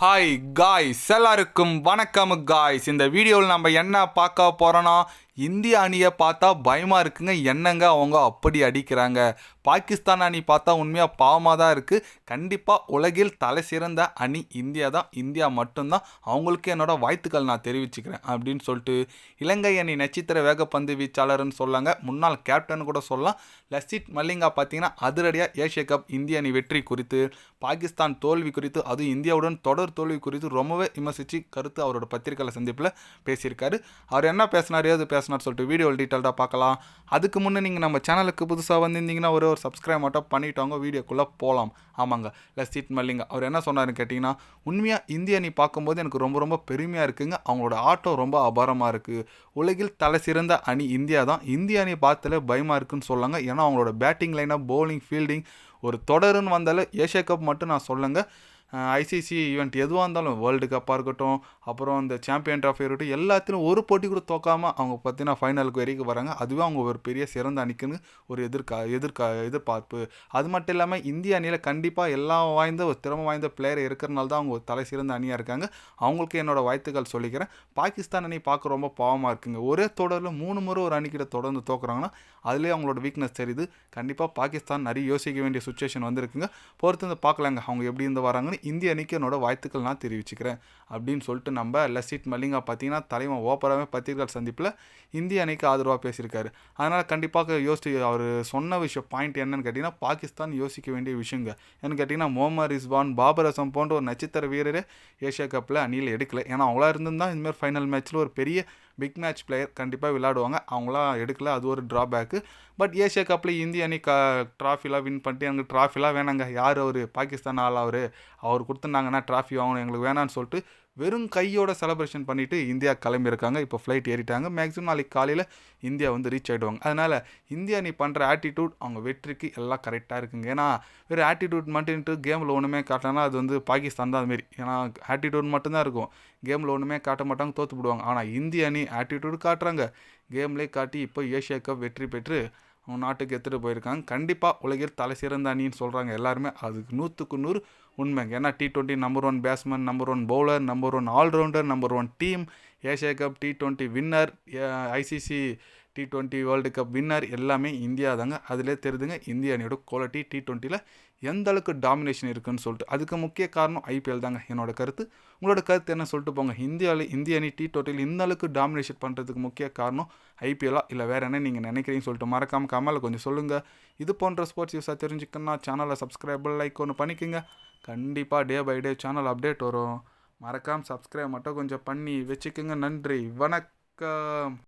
Hi guys, எல்லாருக்கும் வணக்கம் guys. இந்த வீடியோவில் நம்ம என்ன பார்க்க போகிறோன்னா, இந்திய அணியை பார்த்தா பயமாக இருக்குங்க. என்னங்க அவங்க அப்படி அடிக்கிறாங்க. பாகிஸ்தான் அணி பார்த்தா உண்மையாக பாவமாக தான் இருக்குது. கண்டிப்பாக உலகில் தலை சிறந்த அணி இந்தியா தான். இந்தியா மட்டும்தான். அவங்களுக்கு என்னோட வாழ்த்துக்கள் நான் தெரிவிச்சுக்கிறேன் அப்படின்னு சொல்லிட்டு இலங்கை அணி நட்சத்திர வேகப்பந்து வீச்சாளர்னு சொல்லாங்க. முன்னாள் கேப்டன் கூட சொல்லலாம். லசித் மல்லிங்கா பார்த்தீங்கன்னா அதிரடியாக ஏஷியா கப் இந்திய அணி வெற்றி குறித்து, பாகிஸ்தான் தோல்வி குறித்து, அதுவும் இந்தியாவுடன் தொடர் தோல்வி குறித்து ரொம்பவே விமர்சித்து கருத்து அவரோட பத்திரிகையாளர் சந்திப்பில் பேசியிருக்காரு. அவர் என்ன பேசினார், ஏது பேசினார் சொல்லிட்டு வீடியோ டீட்டெயில்டாக பார்க்கலாம். அதுக்கு முன்னே நீங்கள் நம்ம சேனலுக்கு புதுசாக வந்திருந்தீங்கன்னா ஒரு சப்ஸ்கிரைப் மட்டும் பண்ணிவிட்டாங்க. வீடியோக்குள்ளே போகலாம். ஆமாங்க, லசித் மல்லிங்கா அவர் என்ன சொன்னார்னு கேட்டிங்கன்னா, உண்மையாக இந்திய அணி பார்க்கும்போது எனக்கு ரொம்ப ரொம்ப பெருமையாக இருக்குங்க. அவங்களோட ஆட்டம் ரொம்ப அபாரமாக இருக்குது. உலகில் தலை சிறந்த அணி இந்தியா தான். இந்திய அணி பார்த்தாலே பயமாக இருக்குன்னு சொல்லாங்க. ஏன்னா அவங்களோட பேட்டிங் லைனாக பவுலிங் ஃபீல்டிங் ஒரு தொடருன்னு வந்தாலே ஏஷியா கப் மட்டும் நான் சொல்லுங்க. ஐசிசி ஈவெண்ட் எதுவாக இருந்தாலும், வேர்ல்டு கப்பாக இருக்கட்டும், அப்புறம் இந்த சாம்பியன் ட்ராஃபி இருக்கட்டும், எல்லாத்திலும் ஒரு போட்டி கூட தோக்காமல் அவங்க பார்த்தீங்கன்னா ஃபைனலுக்கு வரைக்கும் வராங்க. அதுவே அவங்க ஒரு பெரிய சிறந்த அணிக்குன்னு ஒரு எதிர்பார்ப்பு. அது மட்டும் இல்லாமல் இந்திய அணியில் கண்டிப்பாக எல்லாம் வாய்ந்த ஒரு திறமை வாய்ந்த பிளேயர் இருக்கிறனால தான் அவங்க ஒரு தலை சிறந்த அணியாக இருக்காங்க. அவங்களுக்கு என்னோட வாழ்த்துக்கள் சொல்லிக்கிறேன். பாகிஸ்தான் அணி பார்க்க ரொம்ப பாவமாக இருக்குங்க. ஒரே தொடரில் 3 முறை ஒரு அணிக்கிட்ட தொடர்ந்து தோக்குறாங்கன்னா அதுலேயே அவங்களோட வீக்னஸ் தெரியுது. கண்டிப்பாக பாகிஸ்தான் நிறைய யோசிக்க வேண்டிய சுச்சுவேஷன் வந்துருக்குங்க. பொறுத்து வந்து பார்க்கலாங்க அவங்க எப்படி இருந்து வராங்கன்னு. இந்திய அணிக்கு என்னோட வாழ்த்துக்கள் நான் தெரிவிச்சுக்கிறேன் அப்படின்னு சொல்லிட்டு நம்ம லசித் மல்லிங்கா பார்த்தீங்கன்னா தலைமை ஓப்பராகவே பத்திரிகையாளர் சந்திப்பில் இந்திய அணிக்கு ஆதரவாக பேசியிருக்காரு. அதனால் கண்டிப்பாக அவர் சொன்ன பாயிண்ட் என்னன்னு கேட்டிங்கன்னா, பாகிஸ்தான் யோசிக்க வேண்டிய விஷயங்க என்னன்னு கேட்டிங்கன்னா, முகமது ரிஸ்வான், பாபர் அசம் போன்ற ஒரு நட்சத்திர வீரரே ஏஷியா கப்பில் அணியில் எடுக்கலை. ஏன்னா அவங்களா இருந்திருந்தால் இந்தமாதிரி ஃபைனல் மேட்ச்சில் ஒரு பெரிய பிக் மேட்ச் பிளேயர் கண்டிப்பாக விளையாடுவாங்க. அவங்களாம் எடுக்கல, அது ஒரு ட்ராபேக்கு. பட் ஏஷியா கப்பில் இந்திய அணி ட்ராஃபிலாம் வின் பண்ணிட்டு எனக்கு ட்ராஃபிலாம் வேணாங்க, யார் அவர் பாகிஸ்தான் ஆள் அவர் கொடுத்துருந்தாங்கன்னா ட்ராஃபி வாங்கணும், எங்களுக்கு வேணான்னு சொல்லிட்டு வெறும் கையோட செலிப்ரேஷன் பண்ணிவிட்டு இந்தியா கிளம்பியிருக்காங்க. இப்போ ஃப்ளைட் ஏறிட்டாங்க. மேக்ஸிமம் நாளைக்கு காலையில் இந்தியா வந்து ரீச் ஆகிடுவாங்க. அதனால் இந்தியா அணி பண்ணுற ஆட்டிடியூட் அவங்க வெற்றிக்கு எல்லாம் கரெக்டாக இருக்குங்க. ஏன்னா வேறு ஆட்டிடியூட் மட்டும்ட்டு கேமில் ஒன்றுமே காட்டினா அது வந்து பாகிஸ்தான் தான் அதுமாரி. ஏன்னா ஆட்டிடியூட் மட்டும்தான் இருக்கும், கேமில் ஒன்றுமே காட்ட மாட்டாங்க, தோற்று போடுவாங்க. ஆனால் இந்திய அணி ஆட்டிடியூட் காட்டுறாங்க, கேம்லேயே காட்டி இப்போ ஏஷியா கப் வெற்றி பெற்று அவங்க நாட்டுக்கு எடுத்துகிட்டு போயிருக்காங்க. கண்டிப்பாக உலகில் தலை சிறந்த அணின்னு சொல்கிறாங்க எல்லாருமே. அதுக்கு 100க்கு 100 உண்மைங்க. ஏன்னா T20 number 1 batsman, number 1 bowler, number 1 allrounder, number 1 team, Asia cup T20 winner, ICC T20 world cup winner எல்லாமே இந்தியா தாங்க. அதிலே தெரியுதுங்க இந்திய அணியோட குவாலிட்டி T20யில் எந்த அளவுக்கு டாமினேஷன் இருக்குதுன்னு சொல்லிட்டு. அதுக்கு முக்கிய காரணம் ஐபிஎல் தாங்க என்னோட கருத்து. உங்களோட கருத்து என்ன சொல்லிட்டு போங்க. இந்திய அணி T20யில் இந்த அளவுக்கு டாமினேஷன் பண்ணுறதுக்கு முக்கிய காரணம் ஐபிஎல்லா இல்லை வேறு என்ன நீங்கள் நினைக்கிறீங்கன்னு சொல்லிட்டு மறக்காமல் கமெண்ட்ல கொஞ்சம் சொல்லுங்கள். இது போன்ற ஸ்போர்ட்ஸ் நியூஸாக தெரிஞ்சுக்கணும்னா சேனலை சப்ஸ்கிரைப் லைக் ஒன்று பண்ணிக்கோங்க. கண்டிப்பாக day by day channel update வரும். மறக்காமல் சப்ஸ்கிரைப் மட்டும் கொஞ்சம் பண்ணி வச்சுக்கோங்க. நன்றி, வணக்கம்.